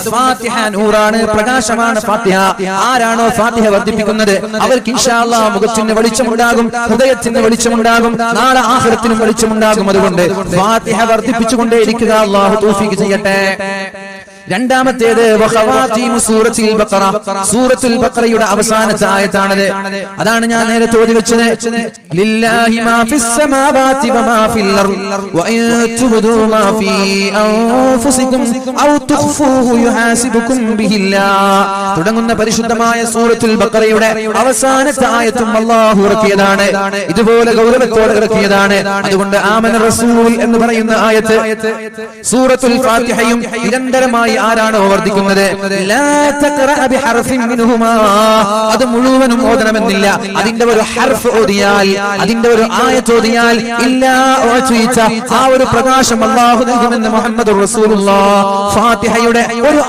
ഫാത്തിഹ നൂറാണ്, പ്രകാശമാണ് ഫാത്തിഹ. ആരാണോ ഫാത്തിഹ വർദ്ധിപ്പിക്കുന്നത് അവർക്ക് ഇൻഷാ അല്ലാഹ് മുഖത്തിന് വെളിച്ചമുണ്ടാകും, ഹൃദയത്തിന് വെളിച്ചമുണ്ടാകും, നാളെ ആഖിറത്തിനും വെളിച്ചമുണ്ടാകും. അതുകൊണ്ട് ഫാത്തിഹ വർദ്ധിപ്പിച്ചുകൊണ്ടേയിരിക്കുക. അല്ലാഹു തൗഫീഖ് ചെയ്യട്ടെ. രണ്ടാമത്തേത് സൂറത്തുൽ ബഖറ, സൂറത്തുൽ ബഖറയുടെ അവസാനത്തെ ആയത്താണത്. അതാണ് ഞാൻ നേരത്തെ ഓതി വെച്ചത്. ലില്ലാഹി മാ ഫിസ് സമാവാതി വമാ ഫിൽ അർദ് വഇൻ തുബ്ദൂ മാ ഫീ അൻഫുസികും ഔ തുഖ്ഫൂഹു യുഹാസിബുകും ബിഹില്ലാഹ് തുടങ്ങുന്ന പരിശുദ്ധമായ സൂറത്തുൽ ബഖറയുടെ അവസാനത്തെ ആയത്തും അല്ലാഹു ഇറക്കിയതാണ്. ഇതുപോലെ ഗൗരവത്തോടെ ഇറക്കിയതാണ്. അതുകൊണ്ട് ആമന റസൂൽ എന്ന് പറയുന്ന ആയത്ത് സൂറത്തുൽ ഫാത്തിഹയും നിരന്തരമായി ആരാണോ വർദ്ധിക്കുന്നത് അത് മുഴുവനും ഓതണമെന്നില്ല. അതിന്റെ ഒരു ഹർഫ് ഓതിയാൽ, അതിന്റെ ഒരു ആയത്ത് ഓതിയാൽ ആ ഒരു പ്രകാശം അല്ലാഹു നൽകുമെന്ന് മുഹമ്മദുർ റസൂലുള്ളാഹ്. ഫാത്തിഹയുടെ ഒരു